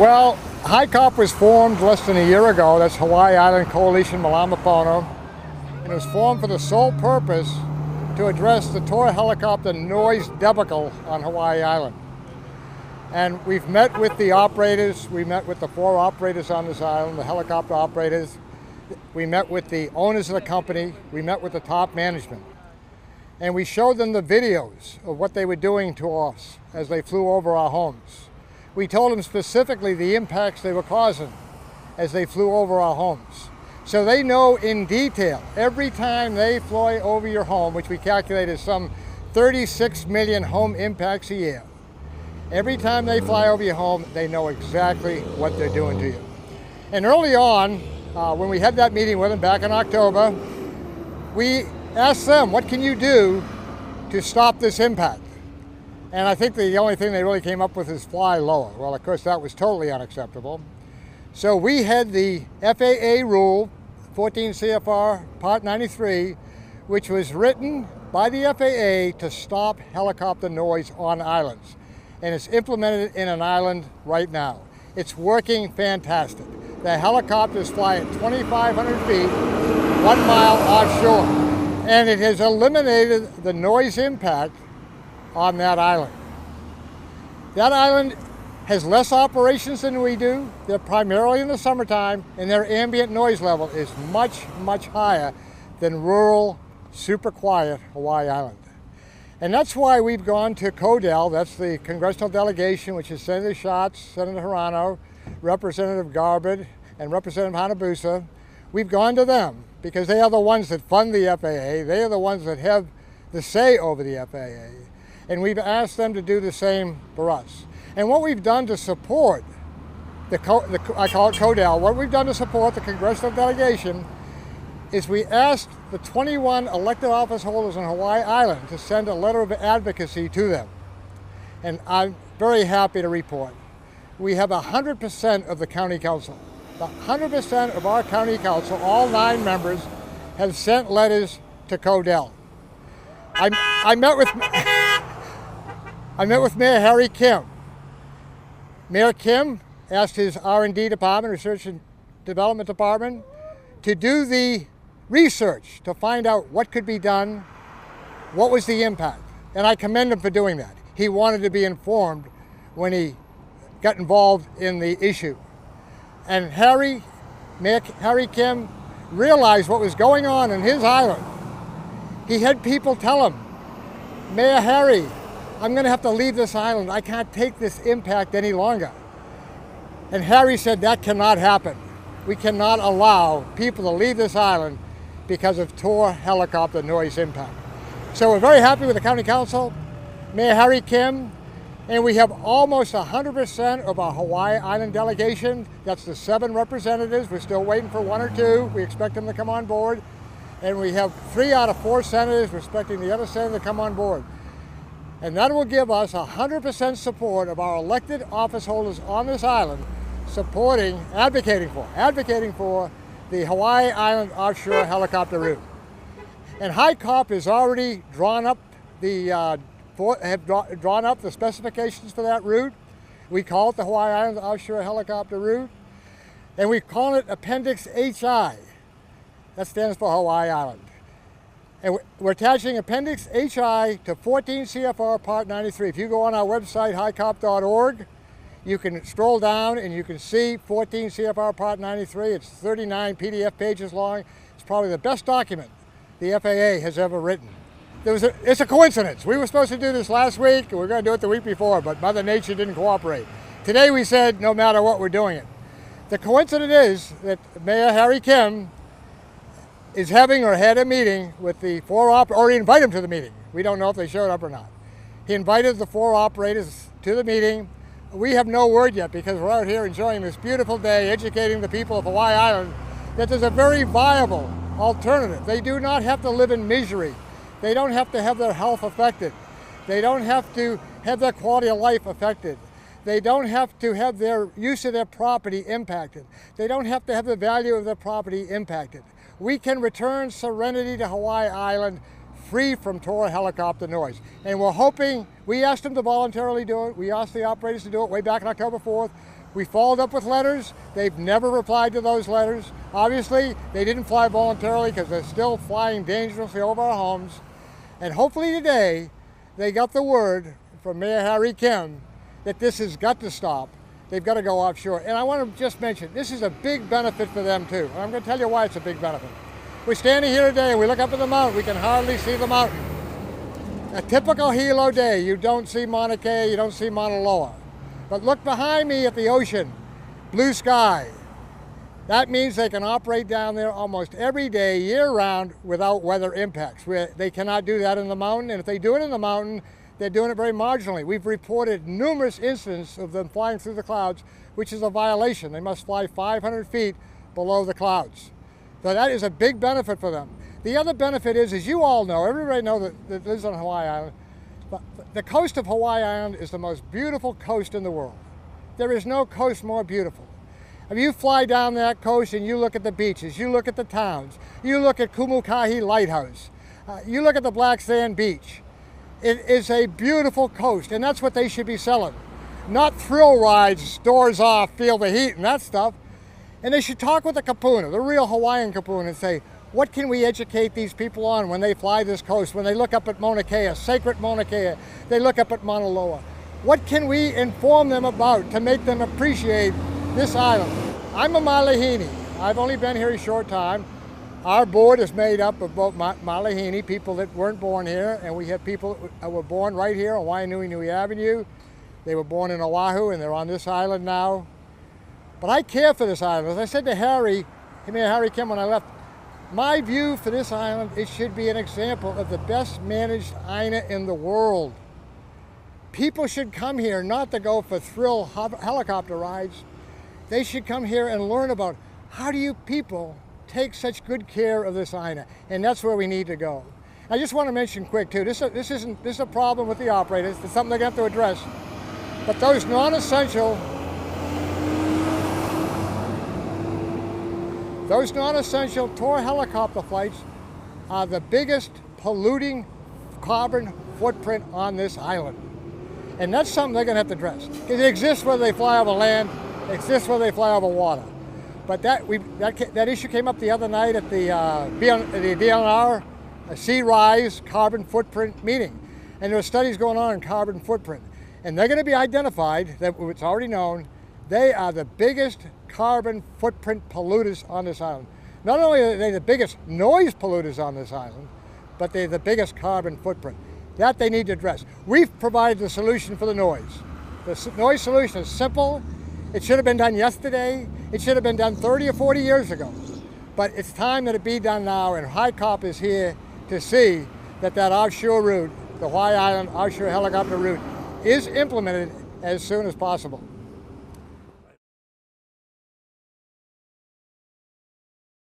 Well, HI-CoP was formed less than a year ago. That's Hawaii Island Coalition Malamapono. And it was formed for the sole purpose to address the Tora helicopter noise debacle on Hawaii Island. And we've met with the operators. We met with the 4 operators on this island, the helicopter operators. We met with the owners of the company. We met with the top management. And we showed them the videos of what they were doing to us as they flew over our homes. We told them specifically the impacts they were causing as they flew over our homes. So they know in detail, every time they fly over your home, which we calculate is some 36 million home impacts a year, every time they fly over your home, they know exactly what they're doing to you. And early on, when we had that meeting with them back in October, we asked them, what can you do to stop this impact? And I think the only thing they really came up with is fly lower. Well, of course, that was totally unacceptable. So we had the FAA rule, 14 CFR Part 93, which was written by the FAA to stop helicopter noise on islands. And it's implemented in an island right now. It's working fantastic. The helicopters fly at 2,500 feet, 1 mile offshore. And it has eliminated the noise impact on that island. That island has less operations than we do. They're primarily in the summertime, and their ambient noise level is much, much higher than rural, super quiet Hawaii Island. And that's why we've gone to CODEL, that's the congressional delegation, which is Senator Schatz, Senator Hirano, Representative Garbett, and Representative Hanabusa. We've gone to them because they are the ones that fund the FAA. They are the ones that have the say over the FAA. And we've asked them to do the same for us. And what we've done to support I call it CODEL, what we've done to support the congressional delegation is we asked the 21 elected office holders on Hawaii Island to send a letter of advocacy to them. And I'm very happy to report we have 100% of the county council. 100% of our county council, all 9 members, have sent letters to CODEL. I met with Mayor Harry Kim. Mayor Kim asked his R&D department, Research and Development Department, to do the research to find out what could be done, what was the impact. And I commend him for doing that. He wanted to be informed when he got involved in the issue. And Mayor Harry Kim realized what was going on in his island. He had people tell him, Mayor Harry, I'm going to have to leave this island. I can't take this impact any longer. And Harry said that cannot happen. We cannot allow people to leave this island because of Tora helicopter noise impact. So we're very happy with the county council, Mayor Harry Kim, and we have almost 100% of our Hawaii Island delegation. That's the 7 representatives. We're still waiting for 1 or 2. We expect them to come on board. And we have 3 out of 4 senators. We're expecting the other senator to come on board. And that will give us 100% support of our elected office holders on this island advocating for the Hawaii Island offshore helicopter route. And HI-CoP has already drawn up the specifications for that route. We call it the Hawaii Island offshore helicopter route, and we call it Appendix HI. That stands for Hawaii Island. And we're attaching Appendix HI to 14 CFR Part 93. If you go on our website, HI-CoP.org, you can scroll down and you can see 14 CFR Part 93. It's 39 PDF pages long. It's probably the best document the FAA has ever written. It's a coincidence. We were supposed to do this last week, and we were going to do it the week before, but Mother Nature didn't cooperate. Today we said, no matter what, we're doing it. The coincidence is that Mayor Harry Kim is having or had a meeting with the 4 operators, or he invited them to the meeting. We don't know if they showed up or not. He invited the 4 operators to the meeting. We have no word yet because we're out here enjoying this beautiful day, educating the people of Hawaii Island that there's a very viable alternative. They do not have to live in misery. They don't have to have their health affected. They don't have to have their quality of life affected. They don't have to have their use of their property impacted. They don't have to have the value of their property impacted. We can return serenity to Hawaii Island free from Tora helicopter noise. And we're hoping, we asked them to voluntarily do it. We asked the operators to do it way back on October 4th. We followed up with letters. They've never replied to those letters. Obviously, they didn't fly voluntarily because they're still flying dangerously over our homes. And hopefully today, they got the word from Mayor Harry Kim that this has got to stop. They've got to go offshore. And I want to just mention, this is a big benefit for them too. And I'm going to tell you why it's a big benefit. We're standing here today and we look up at the mountain, we can hardly see the mountain. A typical Hilo day, you don't see Mauna Kea, you don't see Mauna Loa. But look behind me at the ocean, blue sky. That means they can operate down there almost every day, year-round, without weather impacts. They cannot do that in the mountain, and if they do it in the mountain, they're doing it very marginally. We've reported numerous incidents of them flying through the clouds, which is a violation. They must fly 500 feet below the clouds. So that is a big benefit for them. The other benefit is, as you all know, everybody knows that lives on Hawaii Island, but the coast of Hawaii Island is the most beautiful coast in the world. There is no coast more beautiful. If you fly down that coast and you look at the beaches, you look at the towns, you look at Kumukahi Lighthouse, you look at the Black Sand Beach, it is a beautiful coast, and that's what they should be selling. Not thrill rides, doors off, feel the heat and that stuff. And they should talk with the kapuna, the real Hawaiian kapuna, and say, what can we educate these people on when they fly this coast, when they look up at Mauna Kea, sacred Mauna Kea, they look up at Mauna Loa. What can we inform them about to make them appreciate this island? I'm a Malihini. I've only been here a short time. Our board is made up of both Malihini, people that weren't born here, and we have people that were born right here on Waianui Avenue. They were born in Oahu and they're on this island now. But I care for this island. As I said to Harry Kim when I left, my view for this island, it should be an example of the best managed aina in the world. People should come here not to go for thrill helicopter rides. They should come here and learn about how do you people take such good care of this aina, and that's where we need to go. I just want to mention quick too, this is a problem with the operators. It's something they're going to have to address. But those non-essential tour helicopter flights are the biggest polluting carbon footprint on this island. And that's something they're going to have to address. Because it exists whether they fly over land, it exists whether they fly over water. But that issue came up the other night at the DNR Sea Rise carbon footprint meeting. And there are studies going on in carbon footprint. And they're going to be identified, that it's already known, they are the biggest carbon footprint polluters on this island. Not only are they the biggest noise polluters on this island, but they're the biggest carbon footprint. That they need to address. We've provided the solution for the noise. The noise solution is simple. It should have been done yesterday. It should have been done 30 or 40 years ago. But it's time that it be done now, and HI-CoP is here to see that offshore route, the Hawaii Island offshore helicopter route, is implemented as soon as possible.